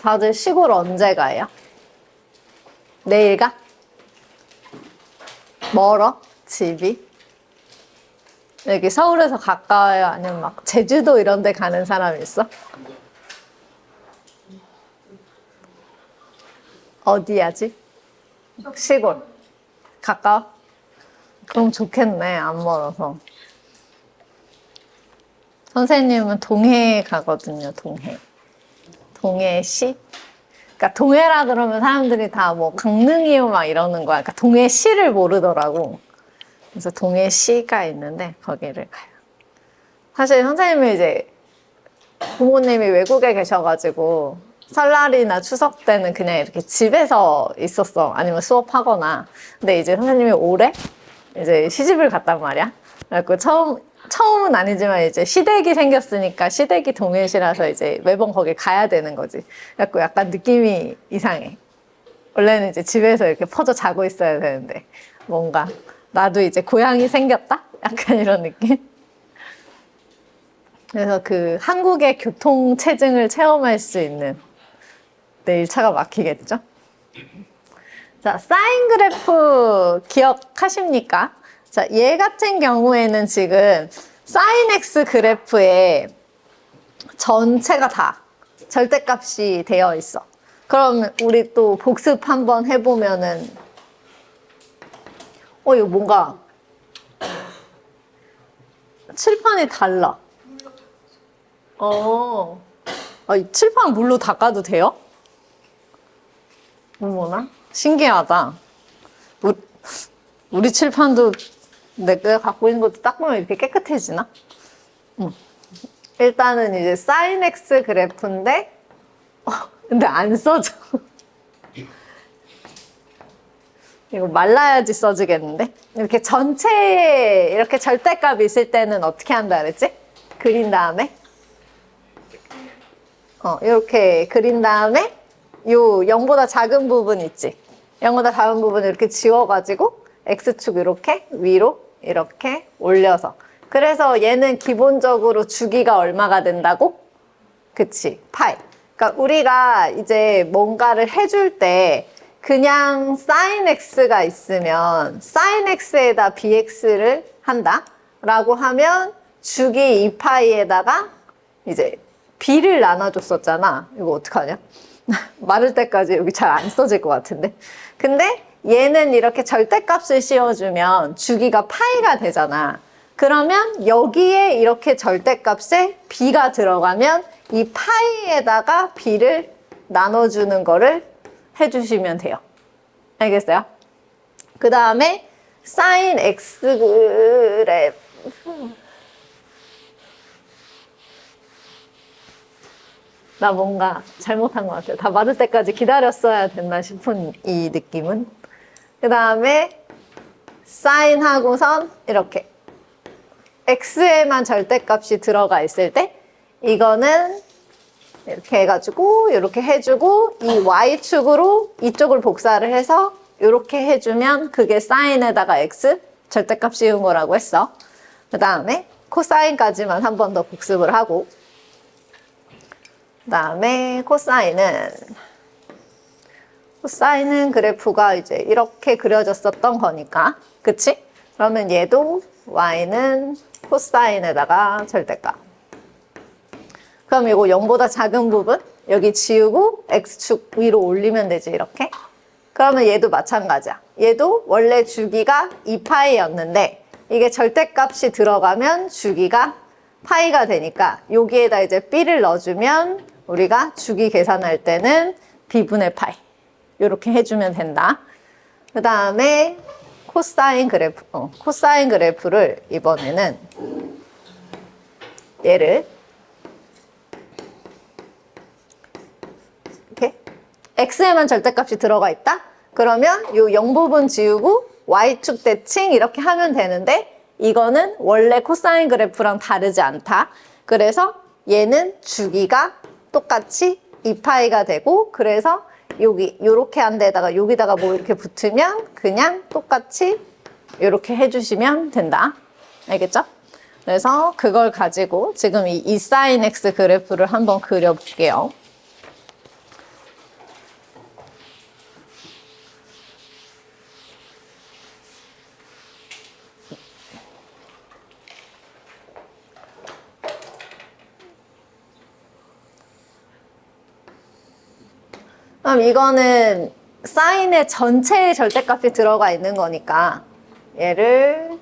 다들 시골 언제 가요? 내일 가? 멀어? 집이? 여기 서울에서 가까워요? 아니면 막 제주도 이런 데 가는 사람 있어? 어디야 집? 시골. 가까워? 그럼 좋겠네, 안 멀어서. 선생님은 동해 가거든요, 동해. 동해시? 그러니까 동해라 그러면 사람들이 다 뭐 강릉이요 막 이러는 거야. 그러니까 동해시를 모르더라고. 그래서 동해시가 있는데 거기를 가요. 사실 선생님이 이제 부모님이 외국에 계셔가지고 설날이나 추석 때는 그냥 이렇게 집에서 있었어. 아니면 수업하거나. 근데 이제 선생님이 올해 이제 시집을 갔단 말이야. 그래갖고 처음은 아니지만 이제 시댁이 생겼으니까 시댁이 동해시라서 이제 매번 거기 가야 되는 거지. 그래갖고 약간 느낌이 이상해. 원래는 이제 집에서 이렇게 퍼져 자고 있어야 되는데 뭔가 나도 이제 고향이 생겼다? 약간 이런 느낌? 그래서 그 한국의 교통체증을 체험할 수 있는 내일 차가 막히겠죠? 자, 사인 그래프 기억하십니까? 자, 얘 같은 경우에는 지금 사인 X 그래프에 전체가 다 절대값이 되어 있어. 그럼 우리 또 복습 한번 해보면은 이거 뭔가 칠판이 달라. 이 칠판 물로 닦아도 돼요? 어머나 신기하다. 우리 칠판도 내가 갖고 있는 것도 닦으면 이렇게 깨끗해지나? 일단은 이제 사인 X 그래프인데 근데 안 써져. 이거 말라야지 써지겠는데? 이렇게 전체에 이렇게 절대값이 있을 때는 어떻게 한다 그랬지? 그린 다음에 이렇게 그린 다음에 요 0보다 작은 부분 있지? 0보다 작은 부분을 이렇게 지워가지고 X축 이렇게 위로 이렇게 올려서 그래서 얘는 기본적으로 주기가 얼마가 된다고? 그치, 파이. 그러니까 우리가 이제 뭔가를 해줄 때 그냥 sin x가 있으면 sin x에다 bx를 한다 라고 하면 주기 2파이에다가 이제 b를 나눠줬었잖아. 이거 어떡하냐? 마를 때까지 여기 잘 안 써질 것 같은데. 근데 얘는 이렇게 절대값을 씌워주면 주기가 파이가 되잖아. 그러면 여기에 이렇게 절대값에 b가 들어가면 이 파이에다가 b를 나눠주는 거를 해주시면 돼요. 알겠어요? 그 다음에 sin x 그래프 나 뭔가 잘못한 것 같아요. 다 맞을 때까지 기다렸어야 됐나 싶은 이 느낌은. 그 다음에 sin 하고선 이렇게 x에만 절대값이 들어가 있을 때 이거는 이렇게 해가지고 이렇게 해주고 이 y축으로 이쪽을 복사를 해서 이렇게 해주면 그게 sine에다가 x 절대값 씌운 거라고 했어. 그 다음에 코사인까지만 한 번 더 복습을 하고 그 다음에 코사인은 그래프가 이제 이렇게 그려졌었던 거니까 그치? 그러면 얘도 y는 코사인에다가 절대값. 그럼 이거 0보다 작은 부분 여기 지우고 x축 위로 올리면 되지 이렇게. 그러면 얘도 마찬가지야. 얘도 원래 주기가 2파이였는데 이게 절대값이 들어가면 주기가 파이가 되니까 여기에다 이제 b를 넣어주면 우리가 주기 계산할 때는 b분의 파이 이렇게 해주면 된다. 그 다음에 코사인 그래프를 이번에는 얘를 이렇게 x에만 절대값이 들어가 있다? 그러면 이 0부분 지우고 y축 대칭 이렇게 하면 되는데 이거는 원래 코사인 그래프랑 다르지 않다. 그래서 얘는 주기가 똑같이 2파이가 되고 그래서 여기 요렇게 한 데다가 여기다가 뭐 이렇게 붙으면 그냥 똑같이 이렇게 해주시면 된다. 알겠죠? 그래서 그걸 가지고 지금 이 sin x 그래프를 한번 그려볼게요. 그럼 이거는 사인의 전체의 절대값이 들어가 있는 거니까 얘를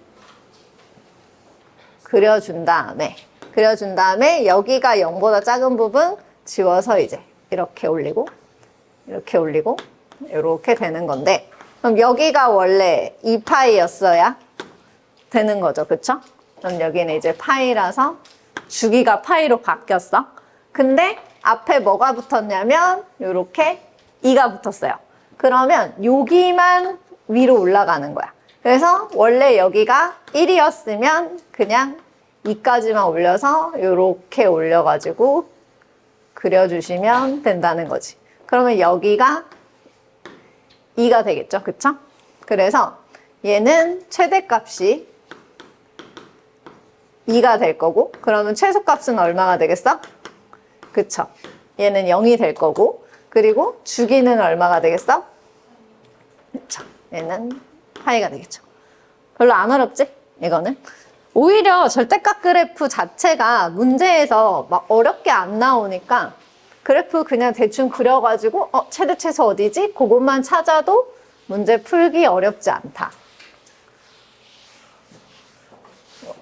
그려준 다음에 여기가 0보다 작은 부분 지워서 이제 이렇게 올리고 이렇게 올리고 이렇게 되는 건데, 그럼 여기가 원래 2파이였어야 되는 거죠. 그쵸? 그럼 여기는 이제 파이라서 주기가 파이로 바뀌었어. 근데 앞에 뭐가 붙었냐면 이렇게 2가 붙었어요. 그러면 여기만 위로 올라가는 거야. 그래서 원래 여기가 1이었으면 그냥 2까지만 올려서 이렇게 올려가지고 그려주시면 된다는 거지. 그러면 여기가 2가 되겠죠. 그쵸? 그래서 얘는 최대값이 2가 될 거고, 그러면 최소값은 얼마가 되겠어? 그쵸? 얘는 0이 될 거고, 그리고 주기는 얼마가 되겠어? 그쵸? 얘는 파이가 되겠죠. 별로 안 어렵지? 이거는. 오히려 절대값 그래프 자체가 문제에서 막 어렵게 안 나오니까 그래프 그냥 대충 그려가지고 최대 최소 어디지? 그것만 찾아도 문제 풀기 어렵지 않다.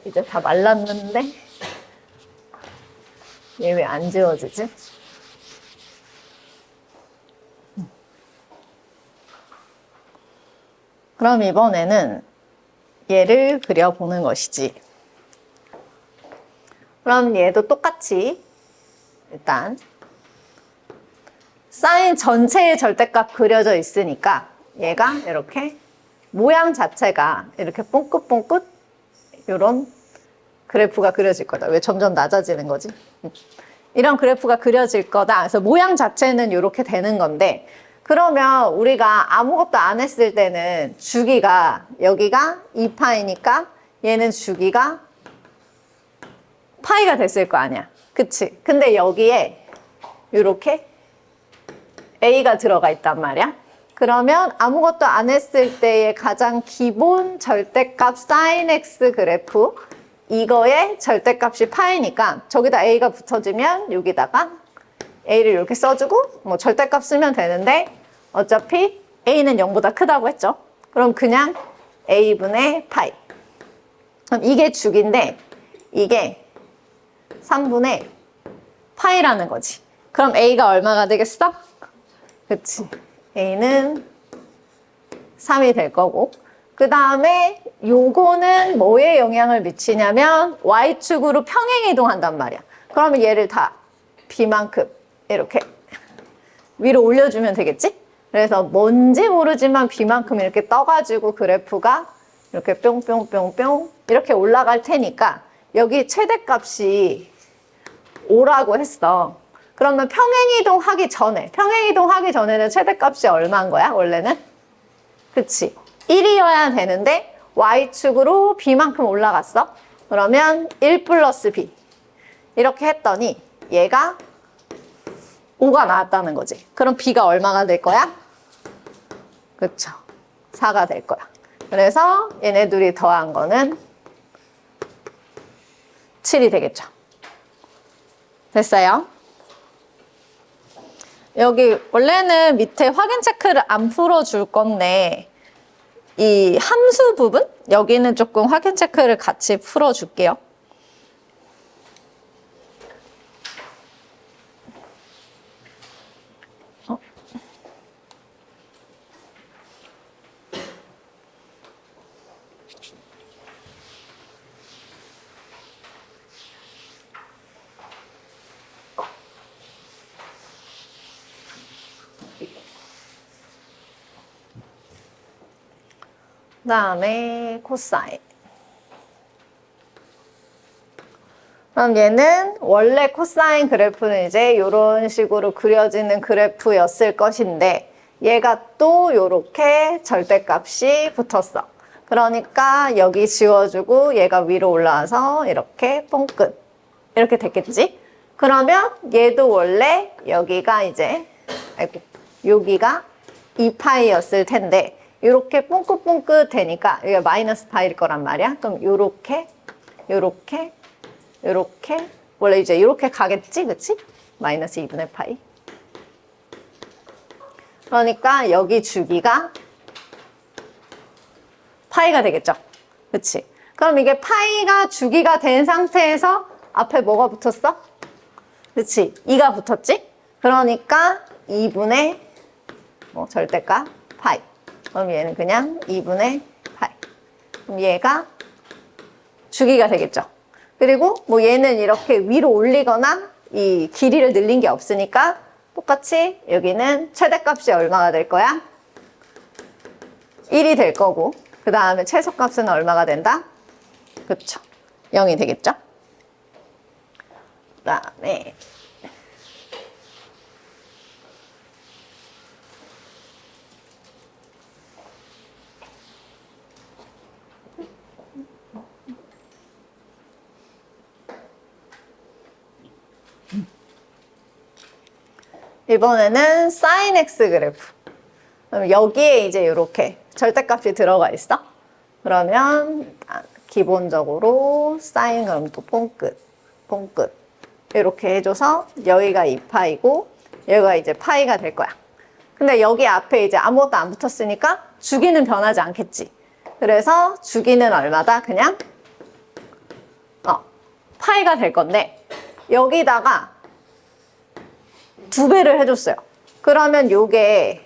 이제 다 말랐는데 얘 왜 안 지워지지? 그럼 이번에는 얘를 그려보는 것이지. 그럼 얘도 똑같이 일단 사인 전체의 절대값 그려져 있으니까 얘가 이렇게 모양 자체가 이렇게 뽕긋뽕긋 이런 그래프가 그려질 거다. 왜 점점 낮아지는 거지? 이런 그래프가 그려질 거다. 그래서 모양 자체는 이렇게 되는 건데, 그러면 우리가 아무것도 안 했을 때는 주기가 여기가 2파이니까 얘는 주기가 파이가 됐을 거 아니야. 그치? 근데 여기에 이렇게 A가 들어가 있단 말이야. 그러면 아무것도 안 했을 때의 가장 기본 절대값 sin x 그래프, 이거의 절대값이 파이니까 저기다 A가 붙여지면 여기다가 A를 이렇게 써주고 뭐 절대값 쓰면 되는데, 어차피 A는 0보다 크다고 했죠. 그럼 그냥 A분의 파이. 그럼 이게 주기인데 이게 3분의 파이라는 거지. 그럼 A가 얼마가 되겠어? 그치. A는 3이 될 거고, 그 다음에 요거는 뭐에 영향을 미치냐면 Y축으로 평행 이동한단 말이야. 그러면 얘를 다 B만큼 이렇게 위로 올려주면 되겠지? 그래서 뭔지 모르지만 B만큼 이렇게 떠가지고 그래프가 이렇게 뿅뿅뿅뿅 이렇게 올라갈 테니까 여기 최대값이 5라고 했어. 그러면 평행이동하기 전에는 최대값이 얼마인 거야, 원래는? 그치? 1이어야 되는데 Y축으로 B만큼 올라갔어. 그러면 1 플러스 B. 이렇게 했더니 얘가 5가 나왔다는 거지. 그럼 B가 얼마가 될 거야? 그쵸? 4가 될 거야. 그래서 얘네 둘이 더한 거는 7이 되겠죠. 됐어요? 여기 원래는 밑에 확인 체크를 안 풀어줄 건데 이 함수 부분? 여기는 조금 확인 체크를 같이 풀어줄게요. 그 다음에 코사인. 그럼 얘는 원래 코사인 그래프는 이제 이런 식으로 그려지는 그래프였을 것인데 얘가 또 이렇게 절대값이 붙었어. 그러니까 여기 지워주고 얘가 위로 올라와서 이렇게 뽕끝 이렇게 됐겠지? 그러면 얘도 원래 여기가 이제 여기가 2파이였을 텐데 이렇게 뽕긋뽕긋 되니까 이게 마이너스 파이일 거란 말이야. 그럼 요렇게 원래 이제 이렇게 가겠지, 그치? 마이너스 2분의 파이. 그러니까 여기 주기가 파이가 되겠죠. 그치? 그럼 이게 파이가 주기가 된 상태에서 앞에 뭐가 붙었어? 그치? 2가 붙었지? 그러니까 2분의 뭐 절대값 파이. 그럼 얘는 그냥 2분의 파이. 그럼 얘가 주기가 되겠죠. 그리고 뭐 얘는 이렇게 위로 올리거나 이 길이를 늘린 게 없으니까 똑같이 여기는 최대값이 얼마가 될 거야? 1이 될 거고 그 다음에 최소값은 얼마가 된다? 그렇죠. 0이 되겠죠. 그 다음에 이번에는 sin x 그래프. 그럼 여기에 이제 이렇게 절대값이 들어가 있어. 그러면 기본적으로 sin 그럼 또 뽕끝 이렇게 해줘서 여기가 2파이고 여기가 이제 파이가 될 거야. 근데 여기 앞에 이제 아무것도 안 붙었으니까 주기는 변하지 않겠지. 그래서 주기는 얼마다? 그냥 파이가 될 건데 여기다가 2배를 해줬어요. 그러면 요게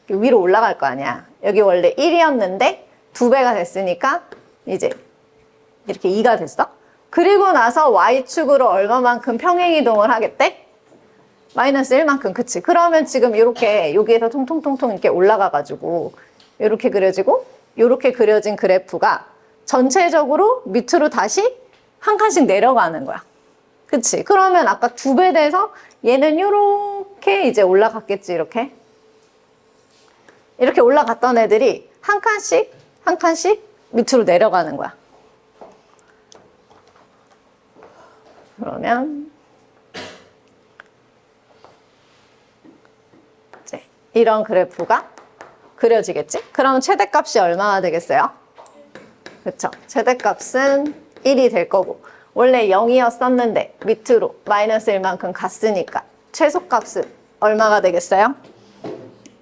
위로 올라갈 거 아니야. 여기 원래 1이었는데 2배가 됐으니까 이제 이렇게 2가 됐어. 그리고 나서 Y축으로 얼마만큼 평행이동을 하겠대? 마이너스 1만큼, 그치? 그러면 지금 이렇게 여기에서 통통통통 이렇게 올라가가지고 이렇게 그려지고 이렇게 그려진 그래프가 전체적으로 밑으로 다시 한 칸씩 내려가는 거야. 그치? 그러면 아까 2배 돼서 얘는 이렇게 이제 올라갔겠지, 이렇게. 이렇게 올라갔던 애들이 한 칸씩 밑으로 내려가는 거야. 그러면 이제 이런 그래프가 그려지겠지? 그럼 최대값이 얼마나 되겠어요? 그쵸? 최대값은 1이 될 거고 원래 0이었었는데 밑으로 마이너스 1만큼 갔으니까 최소값은 얼마가 되겠어요?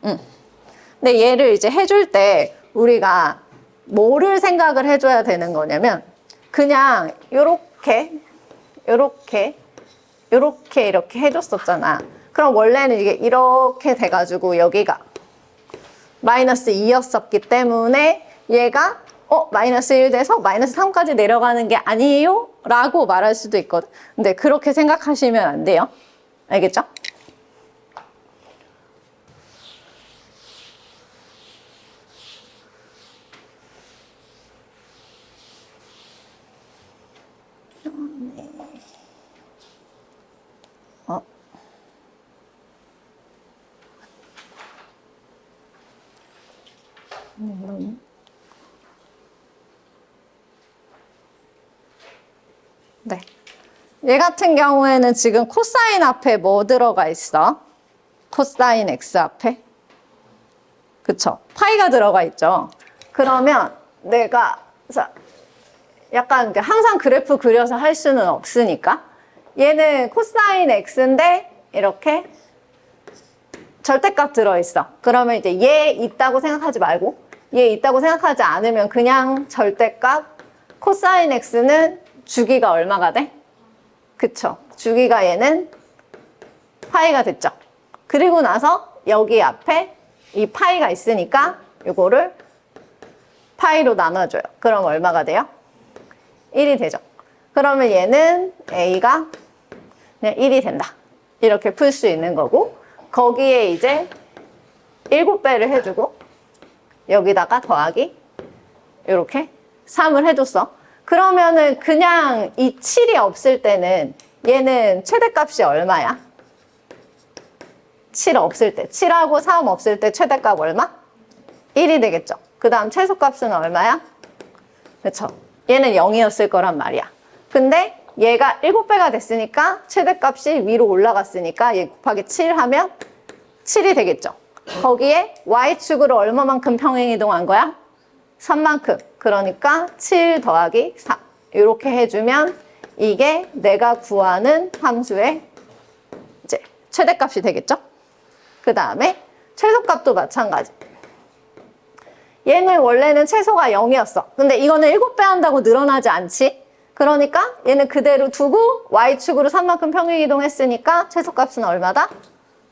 근데 얘를 이제 해줄 때 우리가 뭐를 생각을 해줘야 되는 거냐면 그냥 이렇게 해줬었잖아. 그럼 원래는 이게 이렇게 돼가지고 여기가 마이너스 2였었기 때문에 얘가 마이너스 1 돼서 마이너스 3까지 내려가는 게 아니에요? 라고 말할 수도 있거든. 근데 그렇게 생각하시면 안 돼요. 알겠죠? 네. 얘 같은 경우에는 지금 코사인 앞에 뭐 들어가 있어? 코사인 x 앞에? 그쵸? 파이가 들어가 있죠. 그러면 내가 약간 항상 그래프 그려서 할 수는 없으니까 얘는 코사인 x인데 이렇게 절대값 들어있어. 그러면 이제 얘 있다고 생각하지 말고 얘 있다고 생각하지 않으면 그냥 절대값 코사인 x는 주기가 얼마가 돼? 그쵸? 주기가 얘는 파이가 됐죠. 그리고 나서 여기 앞에 이 파이가 있으니까 이거를 파이로 나눠줘요. 그럼 얼마가 돼요? 1이 되죠. 그러면 얘는 a가 그냥 1이 된다. 이렇게 풀 수 있는 거고 거기에 이제 7배를 해주고 여기다가 더하기 이렇게 3을 해줬어. 그러면은 그냥 이 7이 없을 때는 얘는 최대값이 얼마야? 7 없을 때. 7하고 3 없을 때 최대값 얼마? 1이 되겠죠. 그 다음 최소값은 얼마야? 그렇죠. 얘는 0이었을 거란 말이야. 근데 얘가 7배가 됐으니까 최대값이 위로 올라갔으니까 얘 곱하기 7 하면 7이 되겠죠. 거기에 Y축으로 얼마만큼 평행이동한 거야? 3만큼. 그러니까 7 더하기 3. 이렇게 해주면 이게 내가 구하는 함수의 이제 최대값이 되겠죠. 그 다음에 최소값도 마찬가지. 얘는 원래는 최소가 0이었어. 근데 이거는 7배 한다고 늘어나지 않지? 그러니까 얘는 그대로 두고 y축으로 3만큼 평행이동했으니까 최소값은 얼마다?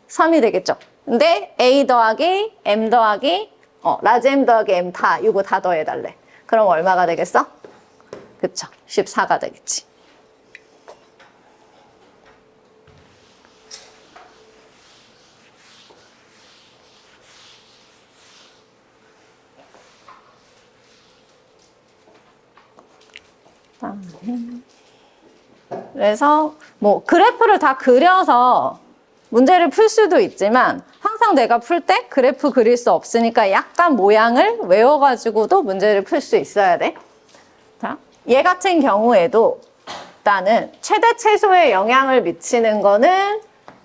3이 되겠죠. 근데 a 더하기 m 더하기 라지 m 더하기 m 다 이거 다 더해달래. 그럼 얼마가 되겠어? 그쵸. 14가 되겠지. 그래서 뭐 그래프를 다 그려서 문제를 풀 수도 있지만 항상 내가 풀 때 그래프 그릴 수 없으니까 약간 모양을 외워가지고도 문제를 풀 수 있어야 돼. 자, 얘 같은 경우에도 일단은 최대 최소에 영향을 미치는 거는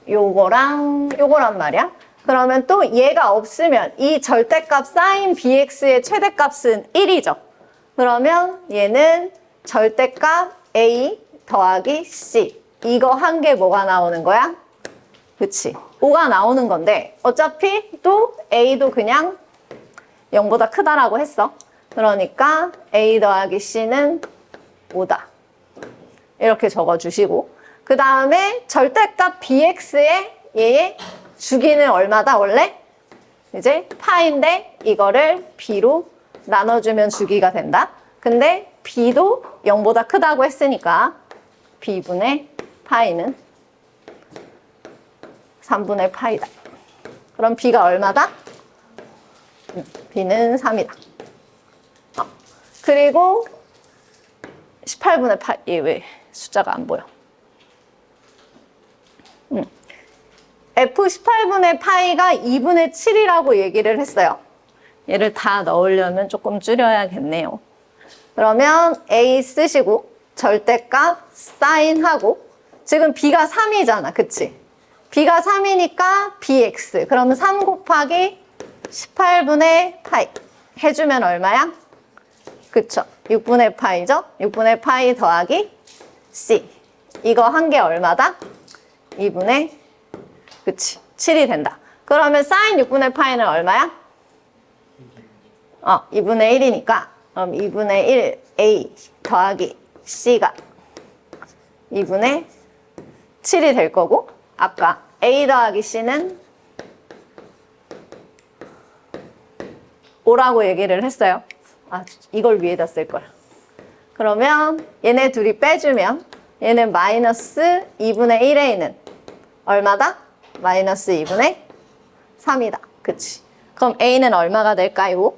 요거랑 요거란 말이야. 그러면 또 얘가 없으면 이 절대값 sin bx의 최대값은 1이죠. 그러면 얘는 절대값 a 더하기 c 이거 한 개 뭐가 나오는 거야? 그치? 5가 나오는 건데 어차피 또 a도 그냥 0보다 크다라고 했어. 그러니까 a 더하기 c는 5다. 이렇게 적어주시고 그 다음에 절대값 bx의 얘의 주기는 얼마다 원래? 이제 파인데 이거를 b로 나눠주면 주기가 된다. 근데 b도 0보다 크다고 했으니까 b분의 파이는 3분의 파이다. 그럼 b가 얼마다? b는 3이다. 그리고 18분의 파이. 얘 왜 숫자가 안 보여? f 18분의 파이가 2분의 7이라고 얘기를 했어요. 얘를 다 넣으려면 조금 줄여야겠네요. 그러면 a 쓰시고 절대값 사인하고 지금 b가 3이잖아. 그치? b가 3이니까 bx. 그러면 3 곱하기 18분의 파이 해주면 얼마야? 그쵸? 6분의 파이죠? 6분의 파이 더하기 c. 이거 한 개 얼마다? 2분의 그치? 7이 된다. 그러면 사인 6분의 파이는 얼마야? 2분의 1이니까 그럼 2분의 1 a 더하기 c가 2분의 7이 될 거고 아까 a 더하기 c는 5라고 얘기를 했어요. 이걸 위에다 쓸 거야. 그러면 얘네 둘이 빼주면 얘는 마이너스 2분의 1a는 얼마다? 마이너스 2분의 3이다. 그치? 그럼 a는 얼마가 될까요?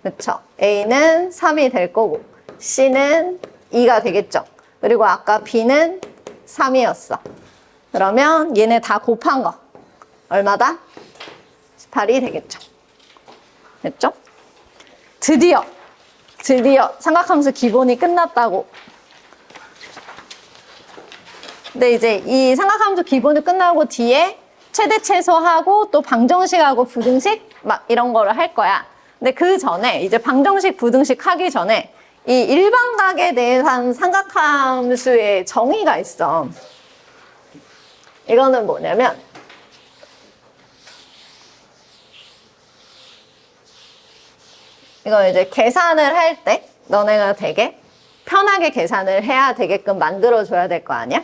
그쵸? a는 3이 될 거고 c는 2가 되겠죠. 그리고 아까 b는 3이었어. 그러면 얘네 다 곱한 거 얼마다? 18이 되겠죠. 됐죠? 드디어 삼각함수 기본이 끝났다고. 근데 이제 이 삼각함수 기본이 끝나고 뒤에 최대 최소하고 또 방정식하고 부등식 막 이런 거를 할 거야. 근데 그 전에 이제 방정식 부등식 하기 전에 이 일반각에 대한 삼각함수의 정의가 있어. 이거는 뭐냐면 이거 이제 계산을 할 때 너네가 되게 편하게 계산을 해야 되게끔 만들어줘야 될 거 아니야?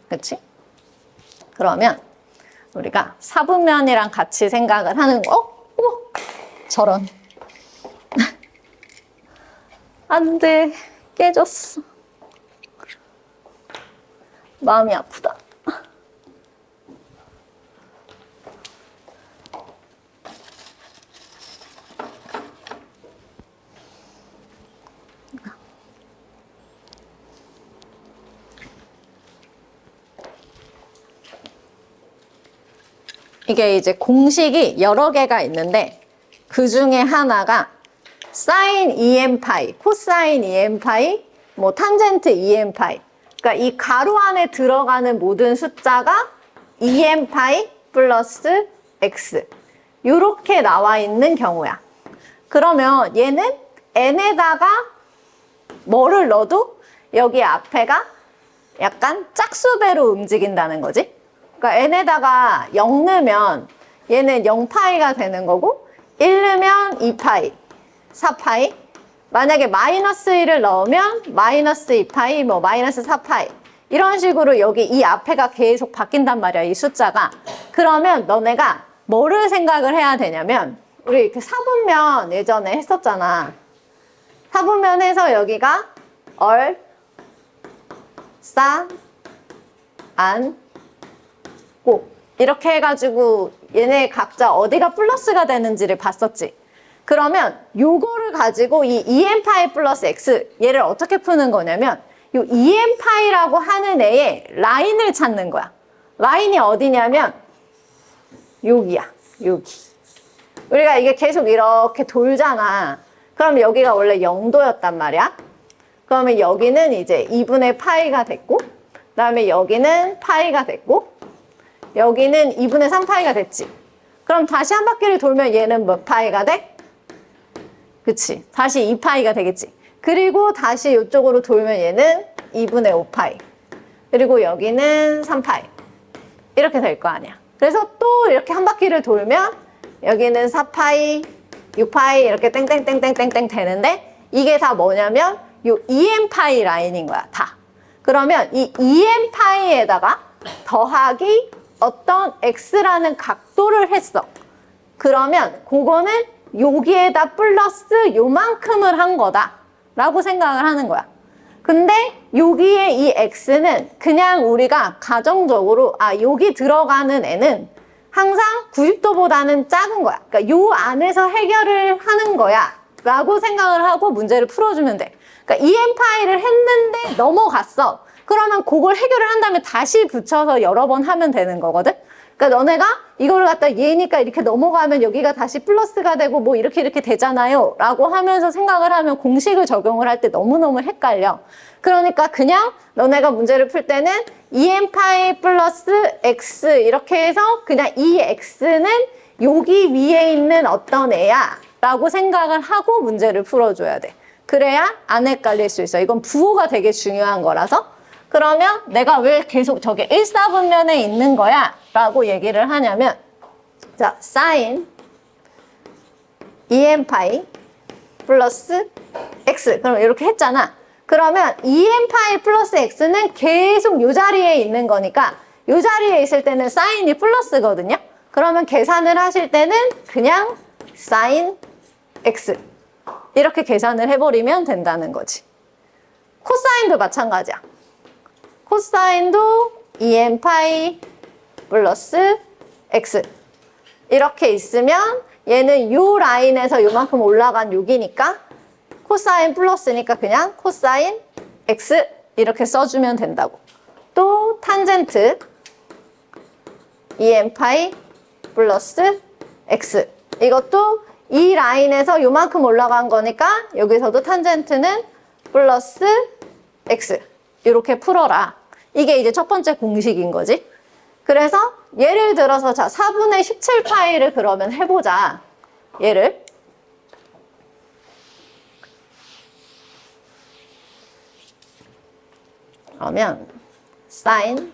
그치? 그러면 우리가 사분면이랑 같이 생각을 하는 거. 어머, 저런. 안 돼. 깨졌어. 마음이 아프다. 이게 이제 공식이 여러 개가 있는데 그 중에 하나가 사인 2n 파이, 코사인 2n 파이, 뭐 탄젠트 2n 파이. 그러니까 이 가로 안에 들어가는 모든 숫자가 2n 파이 플러스 x. 이렇게 나와 있는 경우야. 그러면 얘는 n에다가 뭐를 넣어도 여기 앞에가 약간 짝수배로 움직인다는 거지. 그러니까 n에다가 0 넣으면 얘는 0파이가 되는 거고 1 넣으면 2파이, 4파이. 만약에 마이너스 1을 넣으면 마이너스 2파이, 뭐 마이너스 4파이. 이런 식으로 여기 이 앞에가 계속 바뀐단 말이야, 이 숫자가. 그러면 너네가 뭐를 생각을 해야 되냐면 우리 그 사분면 예전에 했었잖아. 사분면 해서 여기가 얼, 싸, 안, 고 이렇게 해가지고 얘네 각자 어디가 플러스가 되는지를 봤었지. 그러면 요거를 가지고 이 2n파이 플러스 x 얘를 어떻게 푸는 거냐면 요 2n파이라고 하는 애의 라인을 찾는 거야. 라인이 어디냐면 여기야. 여기. 우리가 이게 계속 이렇게 돌잖아. 그럼 여기가 원래 0도였단 말이야. 그러면 여기는 이제 2분의 파이가 됐고 그다음에 여기는 파이가 됐고 여기는 2분의 3파이가 됐지. 그럼 다시 한 바퀴를 돌면 얘는 몇 파이가 돼? 그치. 다시 2파이가 되겠지. 그리고 다시 이쪽으로 돌면 얘는 2분의 5파이. 그리고 여기는 3파이. 이렇게 될 거 아니야. 그래서 또 이렇게 한 바퀴를 돌면 여기는 4파이, 6파이 이렇게 땡땡땡땡땡땡 되는데 이게 다 뭐냐면 요 2n파이 라인인 거야. 다. 그러면 이 2n파이에다가 더하기 어떤 x라는 각도를 했어. 그러면 그거는 여기에다 플러스 요만큼을 한 거다 라고 생각을 하는 거야. 근데 여기에 이 x는 그냥 우리가 가정적으로 여기 들어가는 애는 항상 90도보다는 작은 거야. 그러니까 요 안에서 해결을 하는 거야 라고 생각을 하고 문제를 풀어주면 돼. 그러니까 2n파이를 했는데 넘어갔어. 그러면 그걸 해결을 한 다음에 다시 붙여서 여러 번 하면 되는 거거든. 그러니까 너네가 이거를 갖다 얘니까 이렇게 넘어가면 여기가 다시 플러스가 되고 뭐 이렇게 되잖아요 라고 하면서 생각을 하면 공식을 적용을 할 때 너무너무 헷갈려. 그러니까 그냥 너네가 문제를 풀 때는 2n파이 플러스 x 이렇게 해서 그냥 이 x는 여기 위에 있는 어떤 애야 라고 생각을 하고 문제를 풀어줘야 돼. 그래야 안 헷갈릴 수 있어. 이건 부호가 되게 중요한 거라서. 그러면 내가 왜 계속 저게 1사분면에 있는 거야? 라고 얘기를 하냐면 자, sin 2n파이 플러스 x 그럼 이렇게 했잖아. 그러면 2n파이 플러스 x는 계속 이 자리에 있는 거니까 이 자리에 있을 때는 sine이 플러스거든요. 그러면 계산을 하실 때는 그냥 sin x 이렇게 계산을 해버리면 된다는 거지. 코사인도 마찬가지야. 코사인도 2n파이 플러스 x 이렇게 있으면 얘는 요 라인에서 요만큼 올라간 6이니까 코사인 플러스니까 그냥 코사인 x 이렇게 써주면 된다고. 또 탄젠트 2n파이 플러스 x 이것도 이 라인에서 요만큼 올라간 거니까 여기서도 탄젠트는 플러스 x 이렇게 풀어라. 이게 이제 첫 번째 공식인 거지. 그래서 예를 들어서 자 4분의 17파이를 그러면 해보자. 얘를 그러면 sin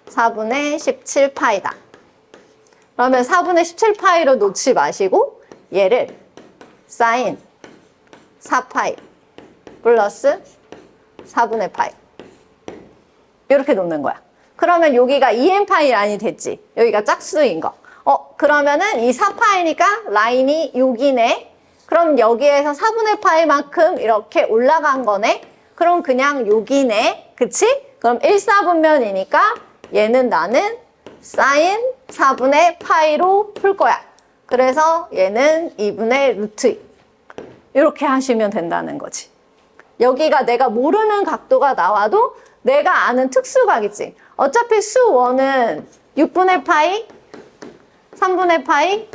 4분의 17파이다. 그러면 4분의 17파이로 놓지 마시고 얘를 sin 4파이 플러스 4분의 파이 이렇게 놓는 거야. 그러면 여기가 2n파이 라인이 됐지. 여기가 짝수인 거. 그러면은 이 4파이니까 라인이 여기네. 그럼 여기에서 4분의 파이만큼 이렇게 올라간 거네. 그럼 그냥 여기네. 그치? 그럼 1사분면이니까 얘는 나는 사인 4분의 파이로 풀 거야. 그래서 얘는 2분의 루트 2. 이렇게 하시면 된다는 거지. 여기가 내가 모르는 각도가 나와도 내가 아는 특수각이지. 어차피 수 1은 6분의 파이, 3분의 파이,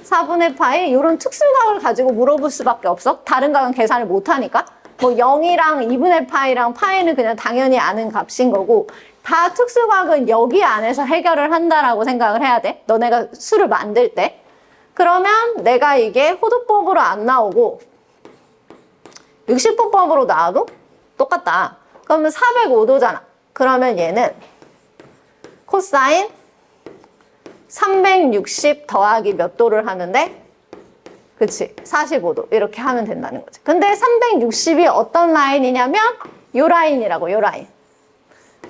4분의 파이 이런 특수각을 가지고 물어볼 수밖에 없어. 다른 각은 계산을 못하니까. 뭐 0이랑 2분의 파이랑 파이는 그냥 당연히 아는 값인 거고 다 특수각은 여기 안에서 해결을 한다라고 생각을 해야 돼. 너네가 수를 만들 때. 그러면 내가 이게 호도법으로 안 나오고 60분법으로 나와도 똑같다. 그러면 405도잖아. 그러면 얘는 코사인 360 더하기 몇 도를 하는데? 그치, 45도 이렇게 하면 된다는 거지. 근데 360이 어떤 라인이냐면 요 라인이라고, 요 라인.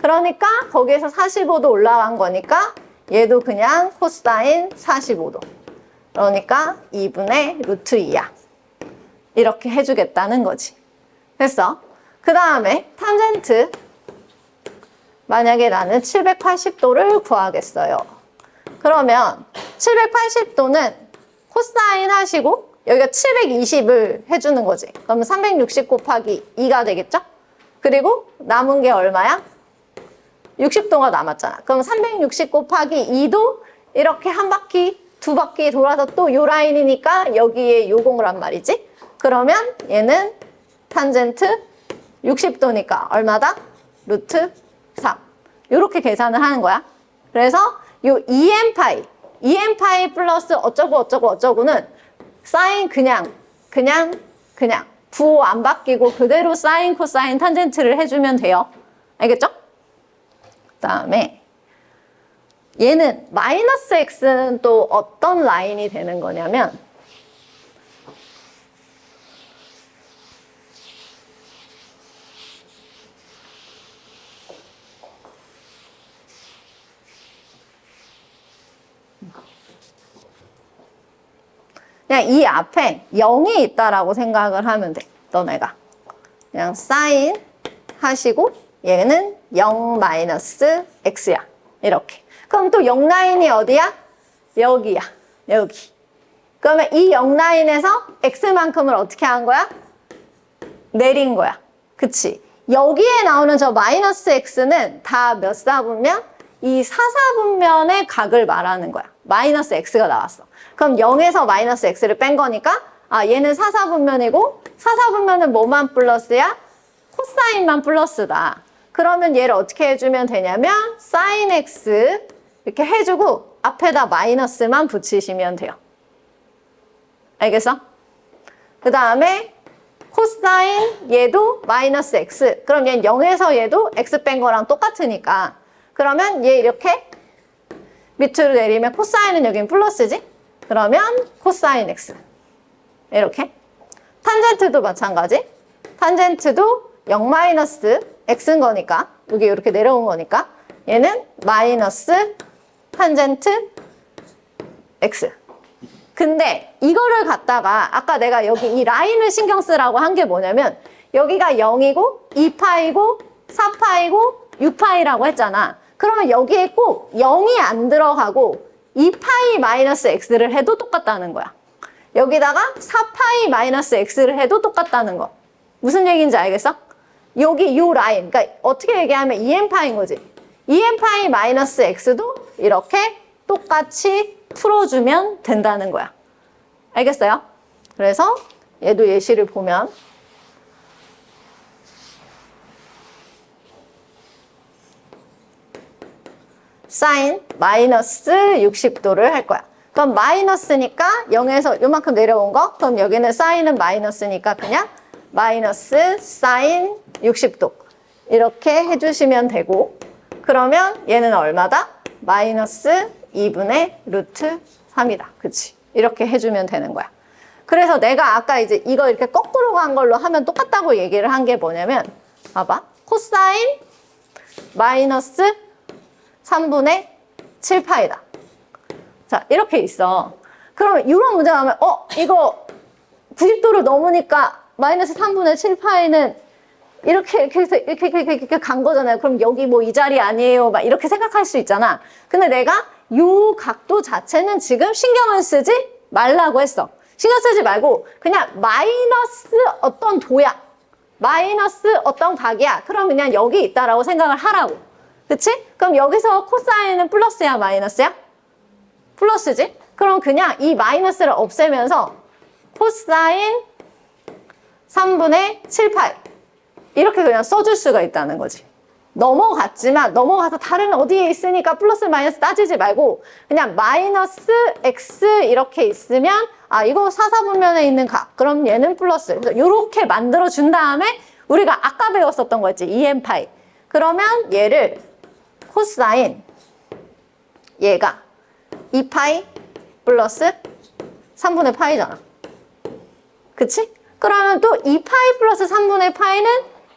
그러니까 거기에서 45도 올라간 거니까 얘도 그냥 코사인 45도. 그러니까 2분의 루트 2야. 이렇게 해주겠다는 거지. 됐어? 그 다음에 탄젠트. 만약에 나는 780도를 구하겠어요. 그러면 780도는 코사인 하시고 여기가 720을 해주는 거지. 그러면 360 곱하기 2가 되겠죠? 그리고 남은 게 얼마야? 60도가 남았잖아. 그럼 360 곱하기 2도 이렇게 한 바퀴, 두 바퀴 돌아서 또 요 라인이니까 여기에 요공을 말이지. 그러면 얘는 탄젠트 60도니까 얼마다? 루트 3. 이렇게 계산을 하는 거야. 그래서 요 2n파이 플러스 어쩌고는 사인 그냥 부호 안 바뀌고 그대로 사인, 코사인, 탄젠트를 해주면 돼요. 알겠죠? 그 다음에 얘는 마이너스 x는 또 어떤 라인이 되는 거냐면 그냥 이 앞에 0이 있다라고 생각을 하면 돼. 너네가. 그냥 사인 하시고 얘는 0 마이너스 x야. 이렇게. 그럼 또 0 라인이 어디야? 여기야. 여기. 그러면 이 0 라인에서 x만큼을 어떻게 한 거야? 내린 거야. 그치? 여기에 나오는 저 마이너스 x는 다 몇 사분면? 이 사사분면의 각을 말하는 거야. 마이너스 x가 나왔어. 그럼 0에서 마이너스 x를 뺀 거니까 얘는 사사분면이고 사사분면은 뭐만 플러스야? 코사인만 플러스다. 그러면 얘를 어떻게 해주면 되냐면 사인 x 이렇게 해주고 앞에다 마이너스만 붙이시면 돼요. 알겠어? 그 다음에 코사인 얘도 마이너스 x. 그럼 얘는 0에서 얘도 x 뺀 거랑 똑같으니까 그러면 얘 이렇게 밑으로 내리면 코사인은 여긴 플러스지? 그러면 코사인 x. 이렇게. 탄젠트도 마찬가지. 탄젠트도 0 마이너스 x인 거니까 여기 이렇게 내려온 거니까 얘는 마이너스 탄젠트 x. 근데 이거를 갖다가 아까 내가 여기 이 라인을 신경 쓰라고 한 게 뭐냐면 여기가 0이고 2파이고 4파이고 6파이라고 했잖아. 그러면 여기에 꼭 0이 안 들어가고 2파이 마이너스 x를 해도 똑같다는 거야. 여기다가 4파이 마이너스 x를 해도 똑같다는 거. 무슨 얘기인지 알겠어? 여기 요 라인, 그러니까 어떻게 얘기하면 2n파인 거지. 2n파이 마이너스 x도 이렇게 똑같이 풀어주면 된다는 거야. 알겠어요? 그래서 얘도 예시를 보면 사인 마이너스 60도를 할 거야. 그럼 마이너스니까 0에서 요만큼 내려온 거. 그럼 여기는 사인은 마이너스니까 그냥 마이너스 사인 60도 이렇게 해주시면 되고 그러면 얘는 얼마다? 마이너스 2분의 루트 3이다. 그치? 이렇게 해주면 되는 거야. 그래서 내가 아까 이제 이거 이렇게 거꾸로 간 걸로 하면 똑같다고 얘기를 한 게 뭐냐면 봐봐. 코사인 마이너스 3분의 7파이다. 자, 이렇게 있어. 그러면 이런 문제 나오면 이거 90도를 넘으니까 마이너스 3분의 7파이는 이렇게 해서 이렇게 간 거잖아요. 그럼 여기 뭐 이 자리 아니에요? 막 이렇게 생각할 수 있잖아. 근데 내가 요 각도 자체는 지금 신경을 쓰지 말라고 했어. 신경 쓰지 말고 그냥 마이너스 어떤 도야. 마이너스 어떤 각이야. 그럼 그냥 여기 있다라고 생각을 하라고. 그치? 그럼 여기서 코사인은 플러스야, 마이너스야? 플러스지? 그럼 그냥 이 마이너스를 없애면서 코사인 3분의 7파이 이렇게 그냥 써줄 수가 있다는 거지. 넘어갔지만 넘어가서 다른 어디에 있으니까 플러스 마이너스 따지지 말고 그냥 마이너스 x 이렇게 있으면 이거 사사분면에 있는 각 그럼 얘는 플러스. 그래서 이렇게 만들어준 다음에 우리가 아까 배웠었던 거 있지 2n파이. 그러면 얘를 코사인 얘가 2파이 플러스 3분의 파이잖아. 그치? 그러면 또 2파이 플러스 3분의 파이는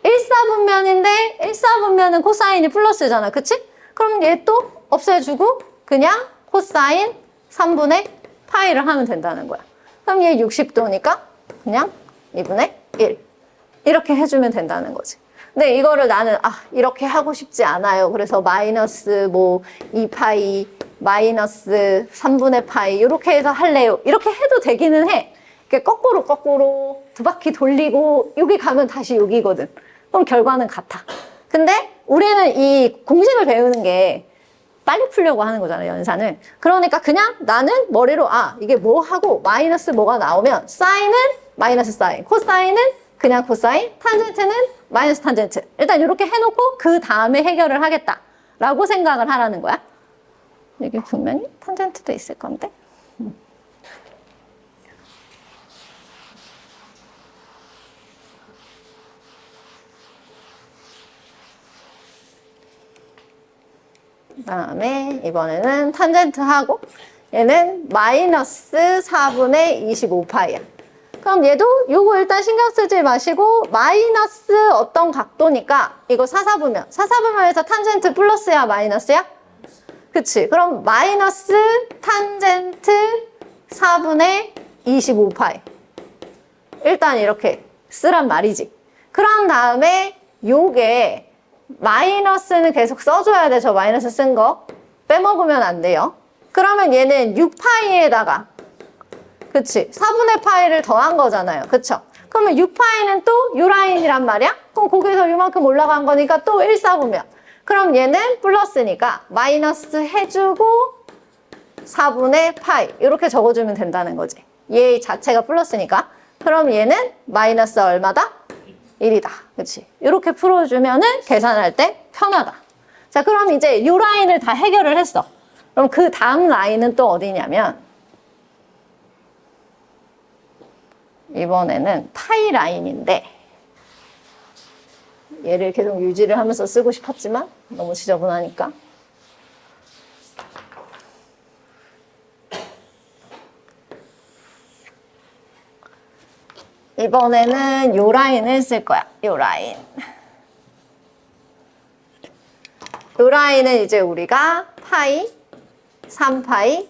1사분면인데 1사분면은 코사인이 플러스잖아. 그치? 그럼 얘 또 없애주고 그냥 코사인 3분의 파이를 하면 된다는 거야. 그럼 얘 60도니까 그냥 2분의 1 이렇게 해주면 된다는 거지. 근데 이거를 나는 이렇게 하고 싶지 않아요. 그래서 마이너스 2파이 마이너스 3분의 파이 이렇게 해서 할래요. 이렇게 해도 되기는 해. 이렇게 거꾸로 두 바퀴 돌리고 여기 가면 다시 여기거든. 그럼 결과는 같아. 근데 우리는 이 공식을 배우는 게 빨리 풀려고 하는 거잖아, 연산을. 그러니까 그냥 나는 머리로 이게 뭐 하고 마이너스 뭐가 나오면 사인은 마이너스 사인, 코사인은 그냥 코사인, 탄젠트는 마이너스 탄젠트. 일단 이렇게 해놓고 그 다음에 해결을 하겠다라고 생각을 하라는 거야. 여기 분명히 탄젠트도 있을 건데. 그 다음에 이번에는 탄젠트하고 얘는 마이너스 4분의 25파이야. 그럼 얘도 요거 일단 신경 쓰지 마시고 마이너스 어떤 각도니까 이거 사사분면. 사사분면에서 탄젠트 플러스야 마이너스야? 그치? 그럼 마이너스 탄젠트 4분의 25파이. 일단 이렇게 쓰란 말이지. 그런 다음에 요게 마이너스는 계속 써줘야 돼. 저 마이너스 쓴 거. 빼먹으면 안 돼요. 그러면 얘는 6파이에다가 그치? 4분의 파이를 더한 거잖아요. 그쵸? 그러면 6파이는 또 요 라인이란 말이야? 그럼 거기서 요만큼 올라간 거니까 또 1사분면. 그럼 얘는 플러스니까 마이너스 해주고 4분의 파이 이렇게 적어주면 된다는 거지. 얘 자체가 플러스니까. 그럼 얘는 마이너스 얼마다? 1이다. 그치? 이렇게 풀어주면은 계산할 때 편하다. 자, 그럼 이제 요 라인을 다 해결을 했어. 그럼 그 다음 라인은 또 어디냐면 이번에는 파이 라인인데 얘를 계속 유지를 하면서 쓰고 싶었지만 너무 지저분하니까 이번에는 요 라인을 쓸 거야. 요 라인. 요 라인은 이제 우리가 파이, 3파이,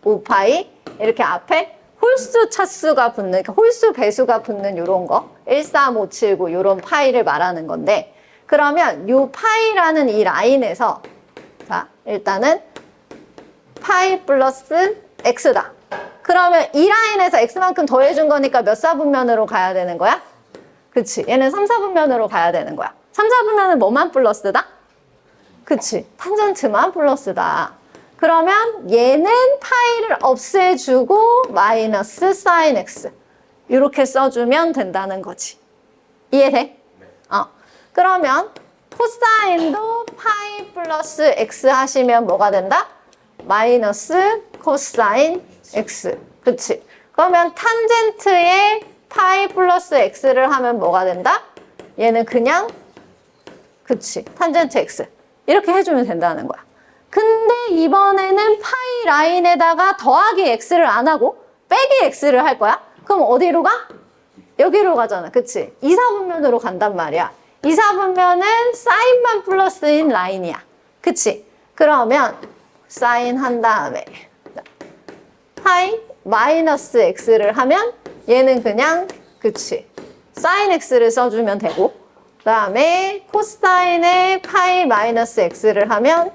5파이 이렇게 앞에 홀수 차수가 붙는, 그러니까 홀수 배수가 붙는 요런 거 13579 요런 파이를 말하는 건데 그러면 요 파이라는 이 라인에서 자 일단은 파이 플러스 x다. 그러면 이 라인에서 x만큼 더해준 거니까 몇 사분면으로 가야 되는 거야? 그치? 얘는 3사분면으로 가야 되는 거야. 3사분면은 뭐만 플러스다? 그치? 탄젠트만 플러스다. 그러면 얘는 파이를 없애주고 마이너스 사인 x 이렇게 써주면 된다는 거지. 이해돼? 그러면 코사인도 파이 플러스 x 하시면 뭐가 된다? 마이너스 코사인 x. 그치? 그러면 탄젠트에 파이 플러스 x를 하면 뭐가 된다? 얘는 그냥 그치? 탄젠트 x. 이렇게 해주면 된다는 거야. 근데 이번에는 파이 라인에다가 더하기 x를 안 하고 빼기 x를 할 거야? 그럼 어디로 가? 여기로 가잖아. 그치? 2사분면으로 간단 말이야. 2사분면은 사인만 플러스인 라인이야. 그치? 그러면 사인 한 다음에 파이 마이너스 x를 하면 얘는 그냥 그치? 사인 x를 써주면 되고 그 다음에 코사인에 파이 마이너스 x를 하면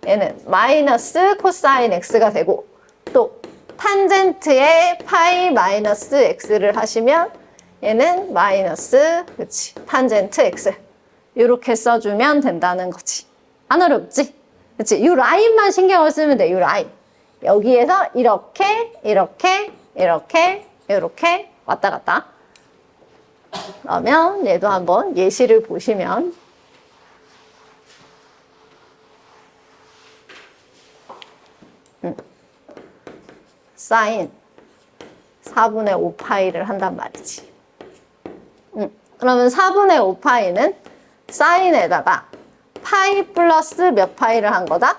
얘는 마이너스 코사인 x가 되고 또 탄젠트에 파이 마이너스 x를 하시면 얘는 마이너스 그치 탄젠트 x 이렇게 써주면 된다는 거지. 안 어렵지? 그치? 이 라인만 신경을 쓰면 돼. 이 라인 여기에서 이렇게 이렇게 이렇게 이렇게 왔다 갔다. 그러면 얘도 한번 예시를 보시면 사인 4분의 5파이를 한단 말이지. 그러면 4분의 5파이는 사인에다가 파이 플러스 몇 파이를 한 거다?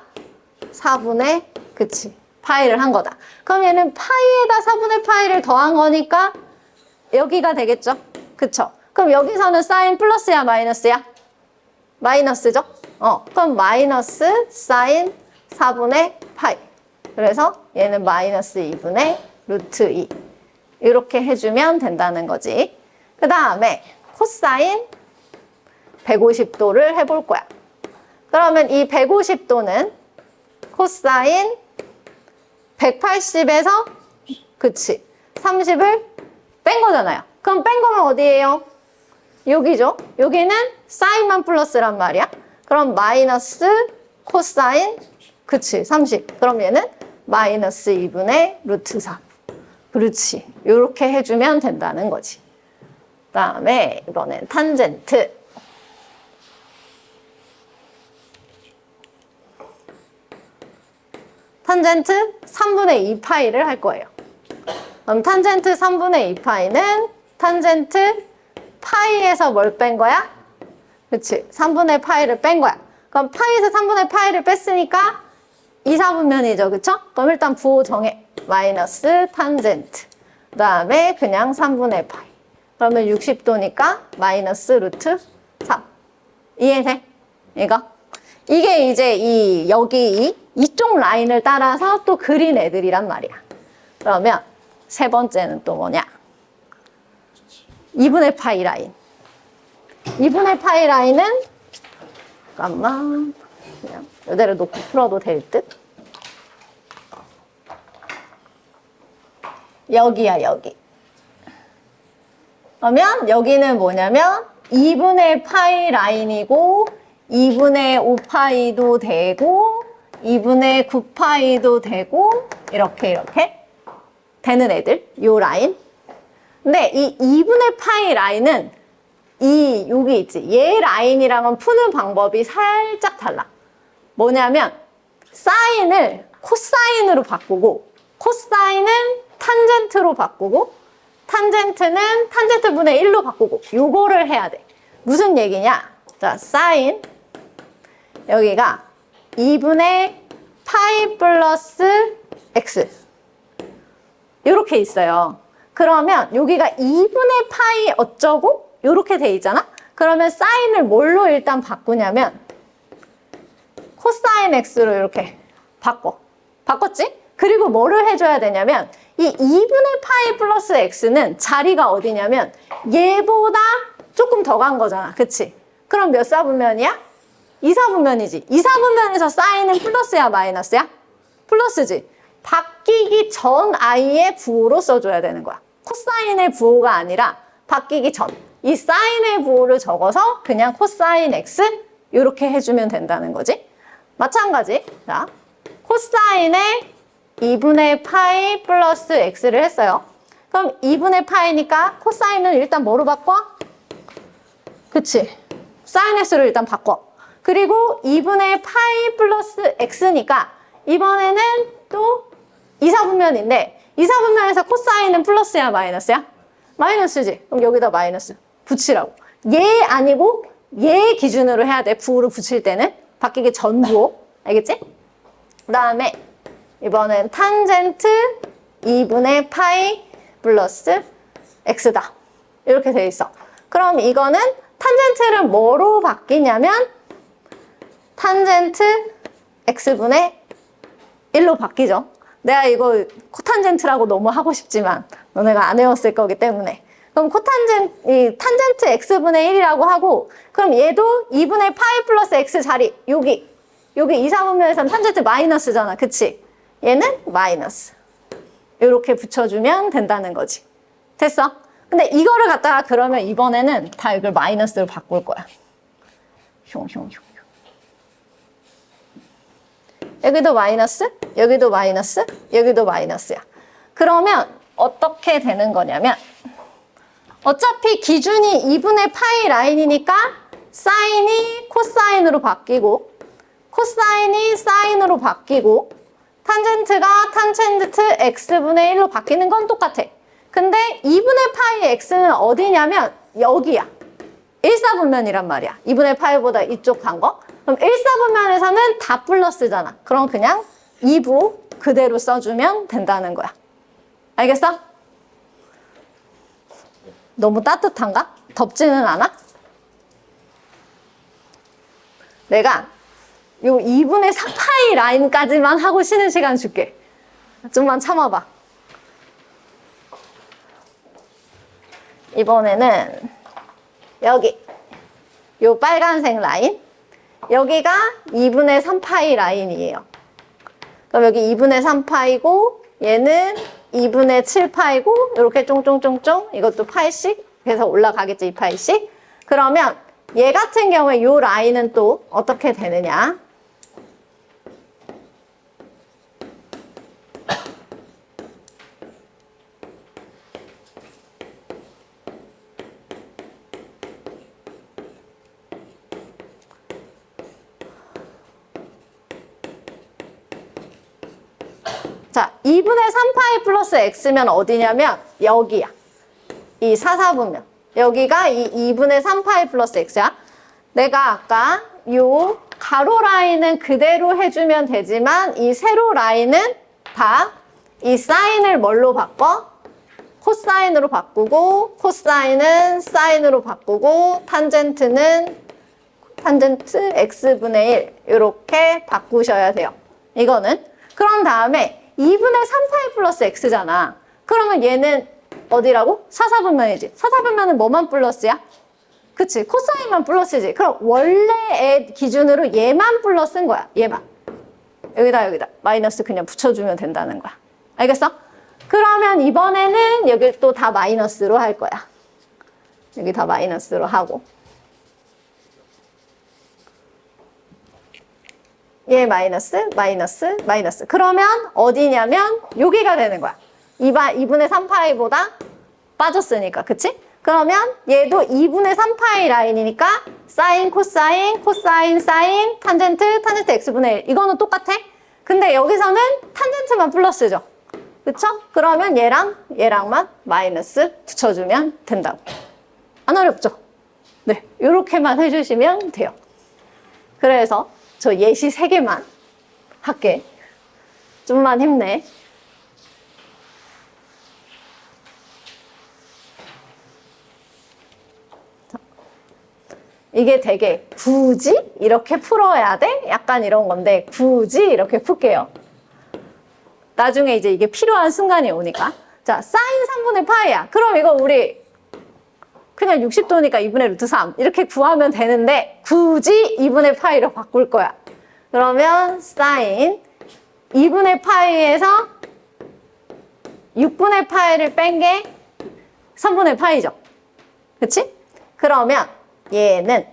4분의 그치 파이를 한 거다. 그럼 얘는 파이에다 4분의 파이를 더한 거니까 여기가 되겠죠? 그쵸? 그럼 여기서는 사인 플러스야 마이너스야? 마이너스죠? 그럼 마이너스 사인 4분의 파이. 그래서 얘는 마이너스 2분의 루트 2. 이렇게 해주면 된다는 거지. 그 다음에 코사인 150도를 해볼 거야. 그러면 이 150도는 코사인 180에서 그치 30을 뺀 거잖아요. 그럼 뺀 거면 어디예요? 여기죠. 여기는 사인만 플러스란 말이야. 그럼 마이너스 코사인 그치 30. 그럼 얘는 마이너스 2분의 루트 4. 그렇지. 이렇게 해주면 된다는 거지. 그 다음에 이번엔 탄젠트. 탄젠트 3분의 2파이를 할 거예요. 그럼 탄젠트 3분의 2파이는 탄젠트 파이에서 뭘 뺀 거야? 그치? 3분의 파이를 뺀 거야. 그럼 파이에서 3분의 파이를 뺐으니까 2, 4분면이죠. 그쵸? 그럼 일단 부호 정해. 마이너스 탄젠트. 그 다음에 그냥 3분의 파이. 그러면 60도니까 마이너스 루트 3. 이해돼? 이거? 이게 이제 여기 이쪽 라인을 따라서 또 그린 애들이란 말이야. 그러면 세 번째는 또 뭐냐? 2분의 파이 라인. 2분의 파이 라인은 잠깐만 그냥 이대로 놓고 풀어도 될 듯? 여기야 여기. 그러면 여기는 뭐냐면 2분의 파이 라인이고 2분의 5파이도 되고 2분의 9파이도 되고 이렇게 되는 애들, 요 라인. 근데 이 2분의 파이 라인은 여기 있지. 얘 라인이랑은 푸는 방법이 살짝 달라. 뭐냐면 사인을 코사인으로 바꾸고 코사인은 탄젠트로 바꾸고 탄젠트는 탄젠트 분의 1로 바꾸고 요거를 해야 돼. 무슨 얘기냐? 자, 사인 여기가 2분의 파이 플러스 x 이렇게 있어요. 그러면 여기가 2분의 파이 어쩌고 이렇게 돼 있잖아? 그러면 사인을 뭘로 일단 바꾸냐면 코사인 x로 이렇게 바꿨지? 그리고 뭐를 해줘야 되냐면 이 2분의 파이 플러스 x는 자리가 어디냐면 얘보다 조금 더 간 거잖아. 그치? 그럼 몇 사분면이야? 2사분면이지. 2사분면에서 사인은 플러스야 마이너스야? 플러스지. 바뀌기 전 i의 부호로 써줘야 되는 거야. 코사인의 부호가 아니라 바뀌기 전. 이 사인의 부호를 적어서 그냥 코사인 x 이렇게 해주면 된다는 거지. 마찬가지. 자, 코사인의 2분의 파이 플러스 x를 했어요. 그럼 2분의 파이니까 코사인은 일단 뭐로 바꿔? 그치. 사인 x로 일단 바꿔. 그리고 2분의 파이 플러스 x니까 이번에는 또 2사분면인데 2사분면에서 코사인은 플러스야 마이너스야? 마이너스지. 그럼 여기다 마이너스 붙이라고. 얘 아니고 얘 기준으로 해야 돼. 부호를 붙일 때는. 바뀌기 전 부호. 알겠지? 그 다음에 이번엔 탄젠트 2분의 파이 플러스 x다. 이렇게 돼 있어. 그럼 이거는 탄젠트를 뭐로 바뀌냐면 탄젠트 x분의 1로 바뀌죠. 내가 이거 코탄젠트라고 너무 하고 싶지만 너네가 안 외웠을 거기 때문에. 그럼 탄젠트 x분의 1이라고 하고 그럼 얘도 2분의 파이 플러스 x 자리 여기 2사분면에서는 탄젠트 마이너스잖아. 그치? 얘는 마이너스. 이렇게 붙여주면 된다는 거지. 됐어? 근데 이거를 갖다가 그러면 이번에는 다 이걸 마이너스로 바꿀 거야. 여기도 마이너스, 여기도 마이너스, 여기도 마이너스야. 그러면 어떻게 되는 거냐면 어차피 기준이 2분의 파이 라인이니까 사인이 코사인으로 바뀌고 코사인이 사인으로 바뀌고 탄젠트가 탄젠트 x분의 1로 바뀌는 건 똑같아. 근데 2분의 파이 x는 어디냐면 여기야. 1사분면이란 말이야. 2분의 파이보다 이쪽 간 거. 그럼 1사분면에서는 다 플러스잖아. 그럼 그냥 2부 그대로 써주면 된다는 거야. 알겠어? 너무 따뜻한가? 덥지는 않아? 내가 요 2분의 4파이 라인까지만 하고 쉬는 시간 줄게. 좀만 참아봐. 이번에는 여기 요 빨간색 라인, 여기가 2분의 3파이 라인이에요. 그럼 여기 2분의 3파이고 얘는 2분의 7파이고 이렇게 쫑쫑쫑쫑 이것도 파이씩 해서 올라가겠지, 2파이씩. 그러면 얘 같은 경우에 요 라인은 또 어떻게 되느냐? 자, 2분의 3파이 플러스 x면 어디냐면 여기야. 이 사사분면. 여기가 이 2분의 3파이 플러스 x야. 내가 아까 요 가로 라인은 그대로 해주면 되지만 이 세로 라인은 다 이 사인을 뭘로 바꿔? 코사인으로 바꾸고, 코사인은 사인으로 바꾸고, 탄젠트는 탄젠트 x분의 1 이렇게 바꾸셔야 돼요. 이거는. 그런 다음에 2분의 3파이 플러스 x잖아. 그러면 얘는 어디라고? 사사분면이지. 사사분면은 뭐만 플러스야? 그치, 코사인만 플러스지. 그럼 원래의 기준으로 얘만 플러스인 거야. 얘만. 여기다 마이너스 그냥 붙여주면 된다는 거야. 알겠어? 그러면 이번에는 여기 또 다 마이너스로 할 거야. 여기 다 마이너스로 하고. 얘 마이너스, 마이너스, 마이너스. 그러면 어디냐면 여기가 되는 거야. 2분의 3파이보다 빠졌으니까. 그치? 그러면 얘도 2분의 3파이 라인이니까 사인, 코사인, 코사인, 사인, 탄젠트, 탄젠트 x분의 1. 이거는 똑같아. 근데 여기서는 탄젠트만 플러스죠. 그쵸? 그러면 얘랑만 마이너스 붙여주면 된다고. 안 어렵죠? 네, 이렇게만 해주시면 돼요. 그래서 저 예시 3개만 할게. 좀만 힘내. 이게 되게 굳이 이렇게 풀어야 돼? 약간 이런 건데 굳이 이렇게 풀게요. 나중에 이제 이게 필요한 순간이 오니까. 자, 사인 3분의 파이야. 그럼 이거 우리 그냥 60도니까 2분의 루트 3 이렇게 구하면 되는데 굳이 2분의 파이로 바꿀 거야. 그러면 사인 2분의 파이에서 6분의 파이를 뺀 게 3분의 파이죠. 그치? 그러면 얘는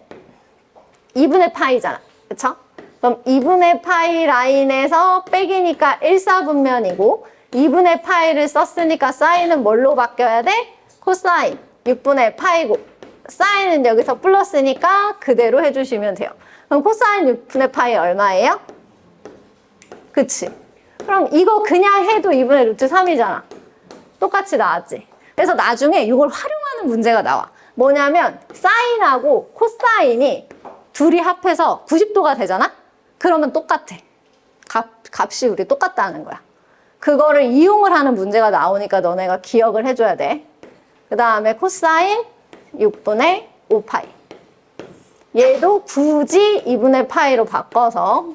2분의 파이잖아. 그쵸? 그럼 2분의 파이 라인에서 빼기니까 1사분면이고 2분의 파이를 썼으니까 사인은 뭘로 바뀌어야 돼? 코사인 6분의 파이고 사인은 여기서 플러스니까 그대로 해주시면 돼요. 그럼 코사인 6분의 파이 얼마예요? 그치? 그럼 이거 그냥 해도 2분의 루트 3이잖아. 똑같이 나왔지? 그래서 나중에 이걸 활용하는 문제가 나와. 뭐냐면 사인하고 코사인이 둘이 합해서 90도가 되잖아? 그러면 똑같아. 값이 우리 똑같다는 거야. 그거를 이용을 하는 문제가 나오니까 너네가 기억을 해줘야 돼. 그 다음에 코사인 6분의 5파이. 얘도 굳이 2분의 파이로 바꿔서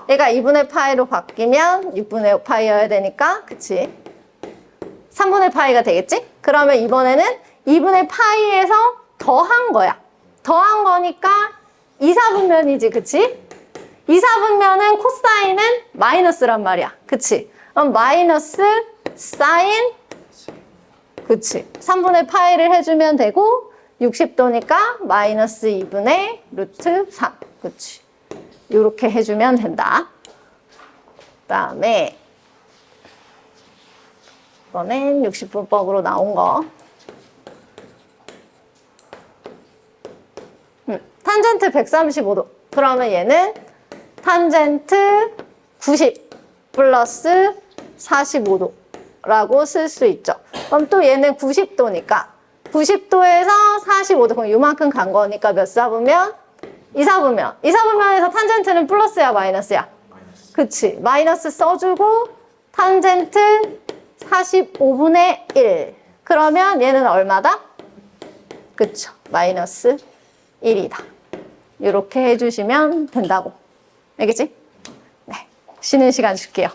얘가 2분의 파이로 바뀌면 6분의 5파이여야 되니까 그치? 3분의 파이가 되겠지? 그러면 이번에는 2분의 파이에서 더한 거야. 더한 거니까 2사분면이지, 그치? 2사분면은 코사인은 마이너스란 말이야. 그치? 그럼 마이너스 사인, 그치? 3분의 파이를 해주면 되고 60도니까 마이너스 2분의 루트 3. 그치? 이렇게 해주면 된다. 그 다음에 이번엔 60분법으로 나온 거. 탄젠트 135도. 그러면 얘는 탄젠트 90 플러스 45도라고 쓸 수 있죠. 그럼 또 얘는 90도니까 90도에서 45도. 그럼 이만큼 간 거니까 몇 사분면? 이사분면. 이사분면에서 탄젠트는 플러스야, 마이너스야? 마이너스. 그치. 마이너스 써주고, 탄젠트 45분의 1. 그러면 얘는 얼마다? 그쵸. 마이너스 1이다. 이렇게 해주시면 된다고. 알겠지? 네. 쉬는 시간 줄게요.